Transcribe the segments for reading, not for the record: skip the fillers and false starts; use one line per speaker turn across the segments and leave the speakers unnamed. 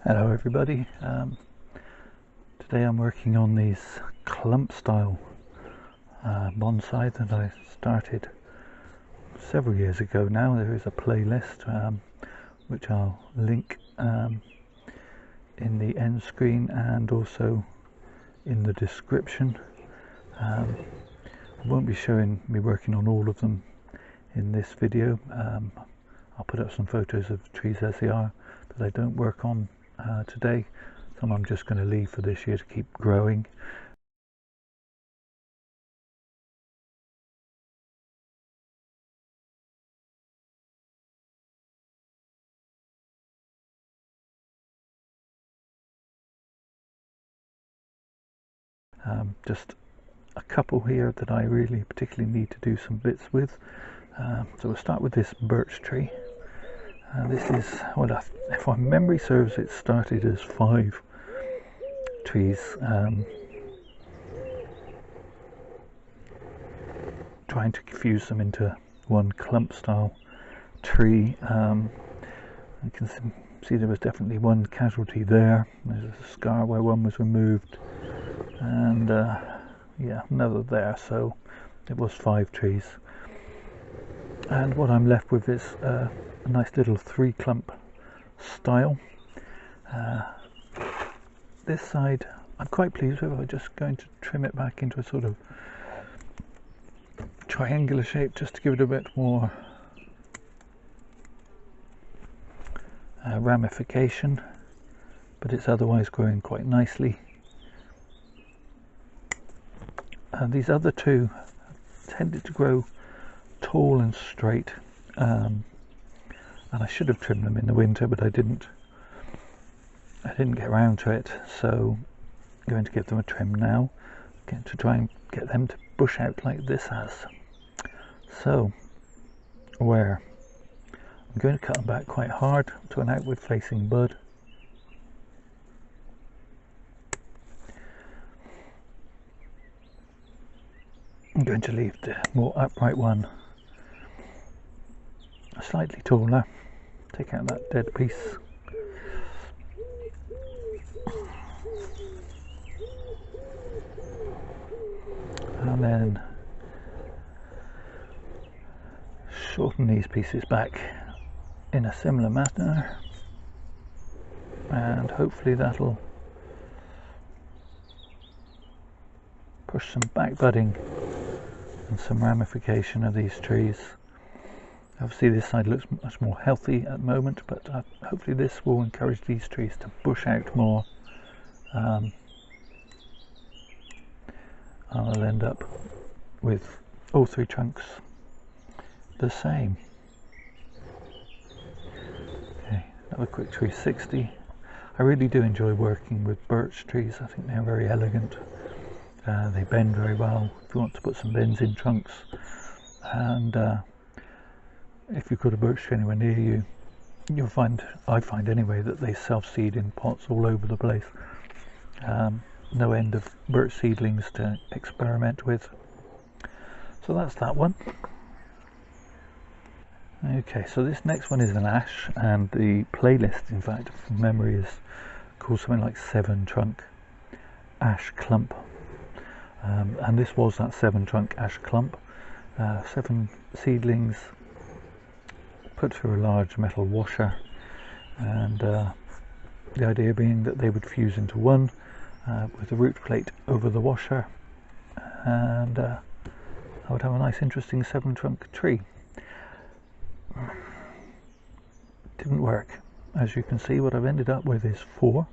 Hello everybody. Today I'm working on these clump style bonsai that I started several years ago now. There is a playlist which I'll link in the end screen and also in the description. I won't be showing me working on all of them in this video. I'll put up some photos of the trees as they are that I don't work on today. Some I'm just going to leave for this year to keep growing. Just a couple here that I really particularly need to do some bits with. So we'll start with this birch tree. This is, well, if my memory serves, it started as 5 trees. Trying to fuse them into one clump style tree. You can see there was definitely one casualty there. There's a scar where one was removed, and yeah, another there. So it was 5 trees, and what I'm left with is a nice little 3 clump style. This side I'm quite pleased with. I'm just going to trim it back into a sort of triangular shape just to give it a bit more ramification, but it's otherwise growing quite nicely. These other 2 tended to grow tall and straight, and I should have trimmed them in the winter, but I didn't get around to it, so I'm going to give them a trim now, to try and get them to bush out like this has. So where I'm going to cut them back quite hard to an outward facing bud. I'm going to leave the more upright one slightly taller, take out that dead piece. And then shorten these pieces back in a similar manner, and hopefully that'll push some back budding and some ramification of these trees. Obviously this side looks much more healthy at the moment, but hopefully this will encourage these trees to bush out more. I'll end up with all 3 trunks the same. Okay, another quick 360. I really do enjoy working with birch trees. I think they're very elegant. They bend very well if you want to put some bends in trunks, and if you've got a birch tree anywhere near you, I find anyway, that they self-seed in pots all over the place. No end of birch seedlings to experiment with. So that's that one. Okay, so this next one is an ash, and the playlist, in fact, from memory, is called something like 7 trunk ash clump. And this was that 7 trunk ash clump. 7 seedlings put through a large metal washer, and the idea being that they would fuse into one with the root plate over the washer, and I would have a nice interesting 7 trunk tree. Didn't work. As you can see, what I've ended up with is 4.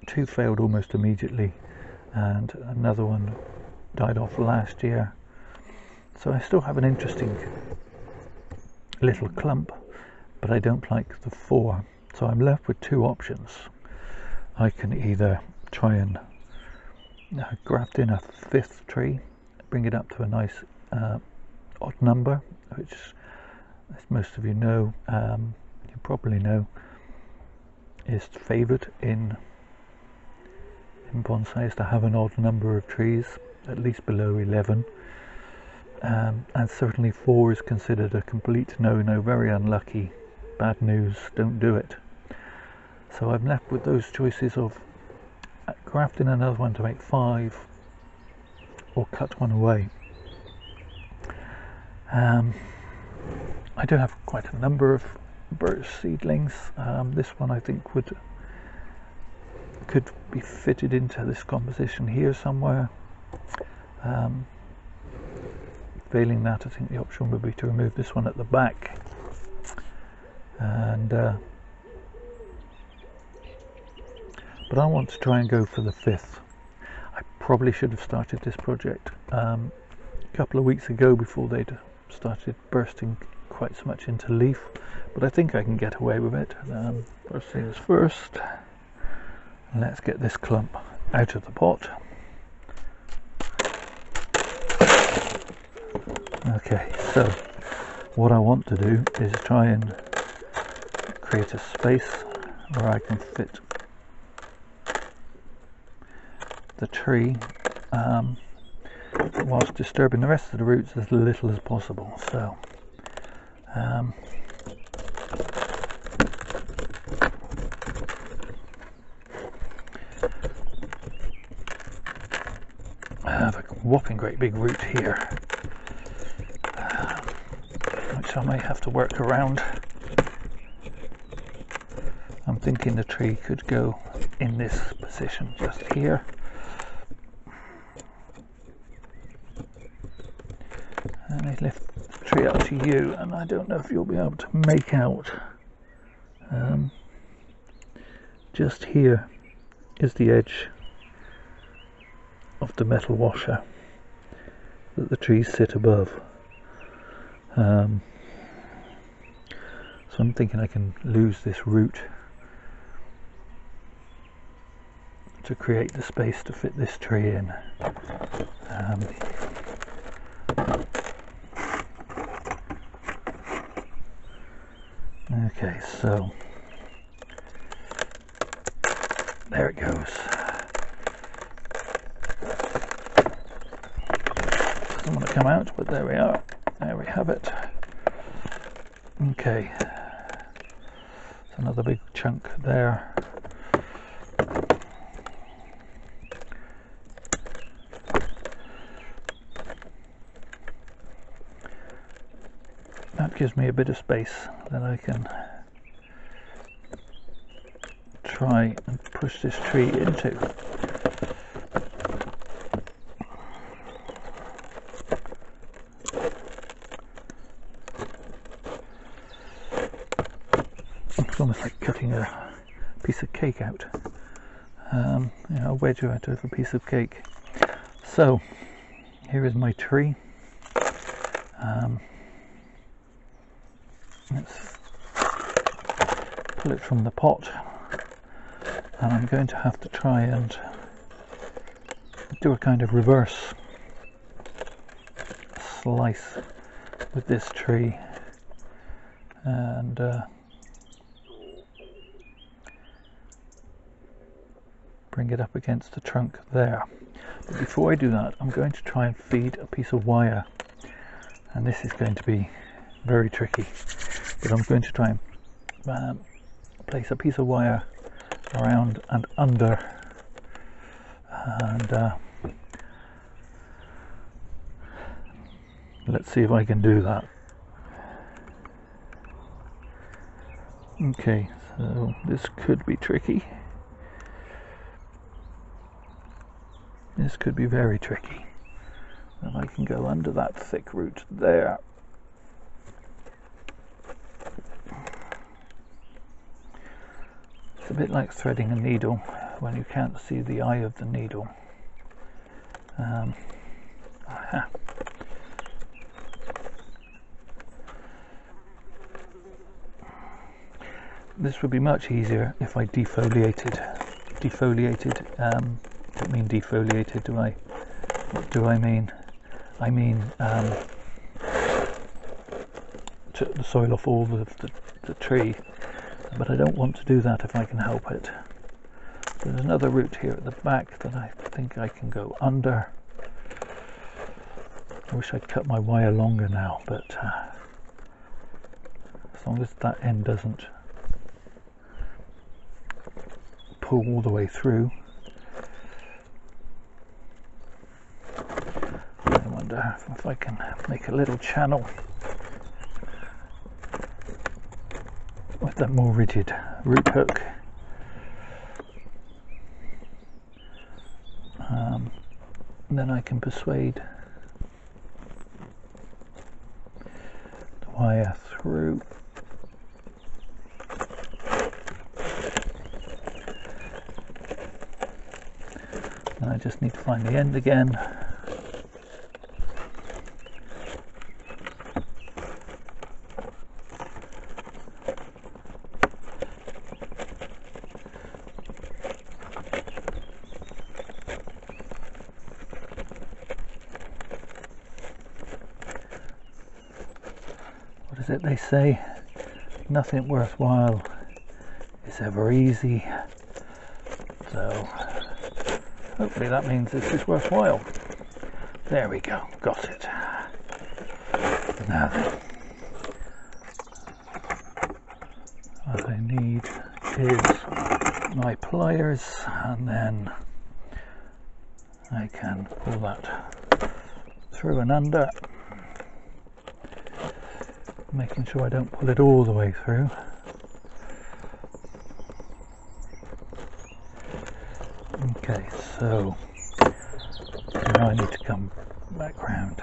2 failed almost immediately, and another one died off last year. So I still have an interesting little clump, but I don't like the 4. So I'm left with 2 options. I can either try and graft in a 5th tree, bring it up to a nice odd number, which, as most of you know, you probably know, is favoured in bonsai, is to have an odd number of trees, at least below 11. And certainly 4 is considered a complete no-no, very unlucky, bad news, don't do it. So I'm left with those choices of grafting another one to make 5 or cut one away. I do have quite a number of birch seedlings. This one I think could be fitted into this composition here somewhere. Failing that, I think the option would be to remove this one at the back, and but I want to try and go for the 5th. I probably should have started this project a couple of weeks ago before they'd started bursting quite so much into leaf, but I think I can get away with it. First things first, let's get this clump out of the pot. Okay, so what I want to do is try and create a space where I can fit the tree whilst disturbing the rest of the roots as little as possible. So I have a whopping great big root here, which I may have to work around. I'm thinking the tree could go in this position just here. And I lift the tree up to you, and I don't know if you'll be able to make out. Just here is the edge of the metal washer that the trees sit above. So I'm thinking I can lose this root to create the space to fit this tree in. Okay, so there it goes. Doesn't want to come out, but there we are. There we have it. Okay, it's another big chunk there. That gives me a bit of space that I can try and push this tree into. It's almost like cutting a piece of cake out, a wedge out of a piece of cake. So here is my tree. Let's pull it from the pot, and I'm going to have to try and do a kind of reverse slice with this tree, and bring it up against the trunk there. But before I do that, I'm going to try and feed a piece of wire, and this is going to be very tricky, but I'm going to try and place a piece of wire around and under, and let's see if I can do that. Okay, so this could be tricky. This could be very tricky. If I can go under that thick root there. It's a bit like threading a needle when you can't see the eye of the needle. This would be much easier if I defoliated. Don't mean defoliated, do I? What do I mean? I mean took the soil off all of the tree, but I don't want to do that if I can help it. There's another root here at the back that I think I can go under. I wish I'd cut my wire longer now, but as long as that end doesn't pull all the way through. I wonder if I can make a little channel with that more rigid root hook. Then I can persuade the wire through. And I just need to find the end again. What is it they say? Nothing worthwhile is ever easy. So hopefully that means this is worthwhile. There we go, got it. Now then, what I need is my pliers, and then I can pull that through and under, making sure I don't pull it all the way through. Okay, so now I need to come back round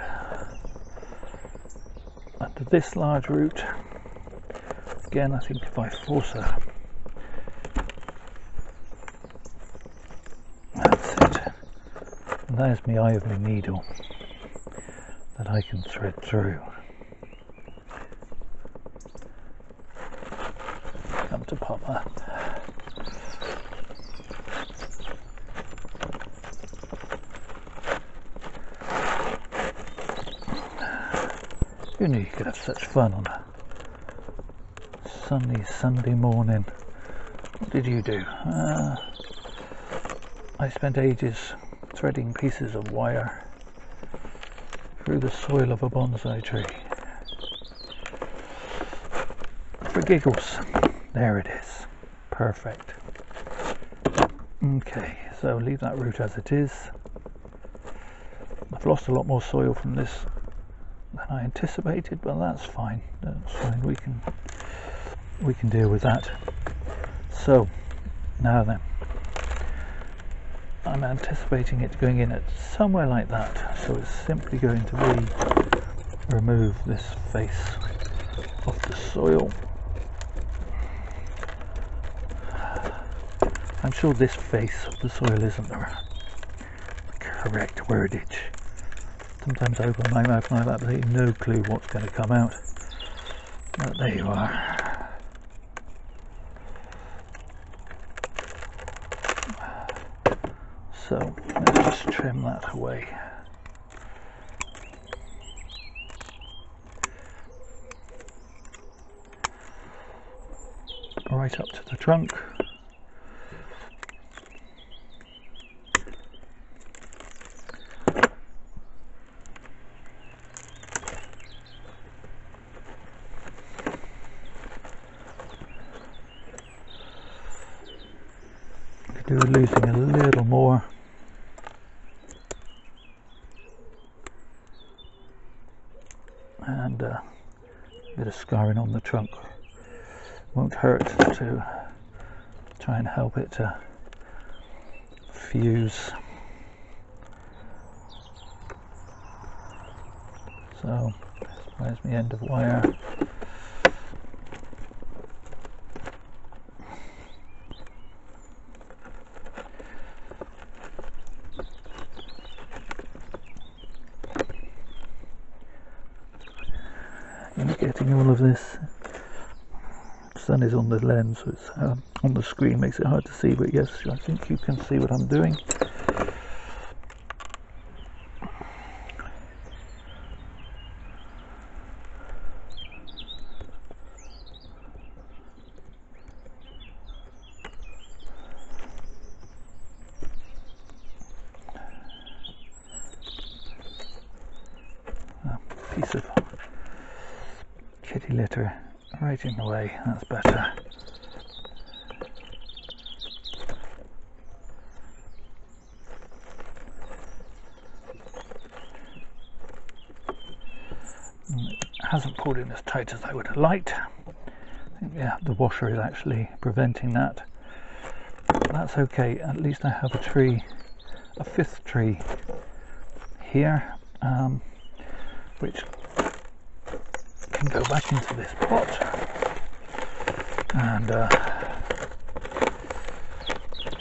under this large root. Again, I think if I force her, that's it. And there's my ivory needle that I can thread through. Come to Papa. Who knew you could have such fun on a sunny Sunday morning? What did you do? I spent ages threading pieces of wire through the soil of a bonsai tree. For giggles. There it is. Perfect. Okay, so leave that root as it is. I've lost a lot more soil from this than I anticipated, but that's fine. That's fine. We can deal with that. So now then, I'm anticipating it going in at somewhere like that. So it's simply going to be remove this face off the soil. I'm sure this face of the soil isn't the correct wordage. Sometimes I open my mouth and I've absolutely no clue what's going to come out. But there you are. So let's just trim that away. Right up to the trunk. We're losing a little more. And a bit of scarring on the trunk. Won't hurt to try and help it to fuse. So where's my end of wire? Getting all of this. The sun is on the lens, so it's on the screen, makes it hard to see, but yes, I think you can see what I'm doing. A piece of kitty litter right in the way, that's better. It hasn't pulled in as tight as I would have liked. I think, yeah, the washer is actually preventing that. That's okay, at least I have a tree, a fifth tree here, which can go back into this pot, and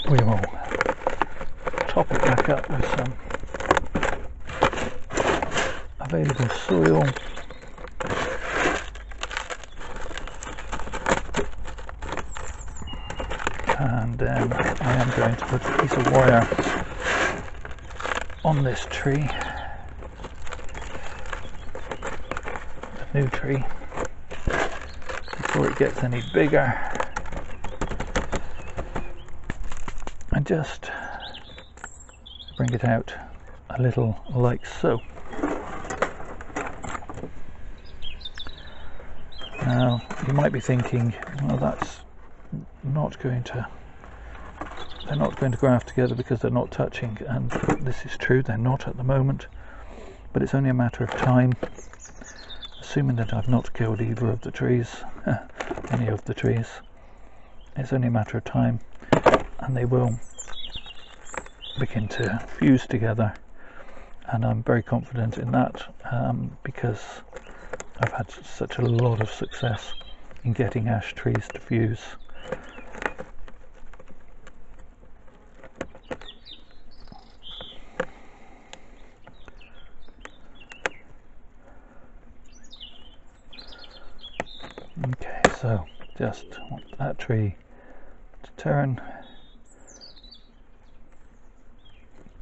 we will top it back up with some available soil. And then I am going to put a piece of wire on this tree, the new tree, before it gets any bigger, and just bring it out a little like so. Now you might be thinking, well, that's not going to, they're not going to graft together because they're not touching, and this is true, they're not at the moment, but it's only a matter of time, assuming that I've not killed either of the trees, any of the trees. It's only a matter of time and they will begin to fuse together, and I'm very confident in that, because I've had such a lot of success in getting ash trees to fuse. Okay, so just want that tree to turn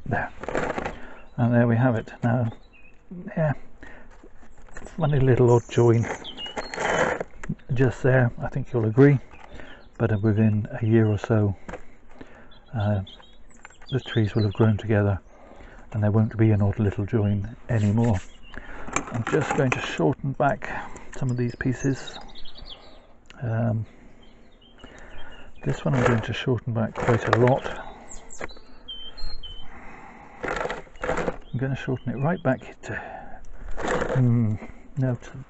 there, and there we have it. Now, yeah, funny little odd join just there, I think you'll agree, but within a year or so the trees will have grown together and there won't be an odd little join anymore. I'm just going to shorten back some of these pieces. This one I'm going to shorten back quite a lot. I'm going to shorten it right back to no, I'm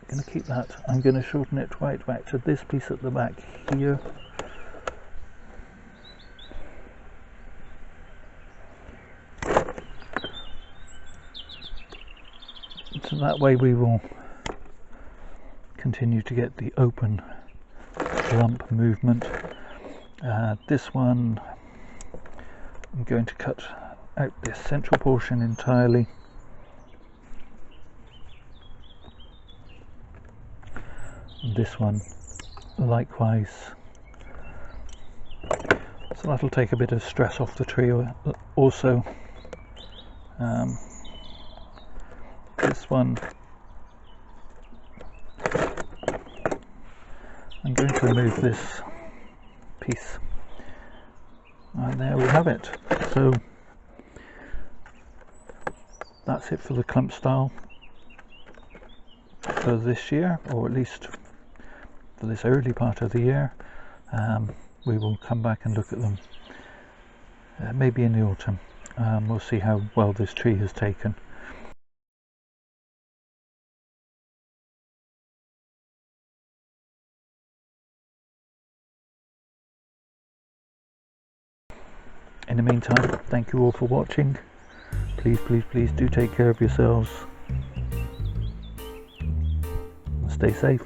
going to keep that. I'm going to shorten it right back to this piece at the back here. So that way we will continue to get the open clump movement. This one I'm going to cut out this central portion entirely. This one likewise, so that'll take a bit of stress off the tree also. This one I'm going to remove this piece, and there we have it. So that's it for the clump style for this year, or at least for this early part of the year. We will come back and look at them maybe in the autumn. We'll see how well this tree has taken. In the meantime, thank you all for watching. Please, please, please do take care of yourselves. Stay safe.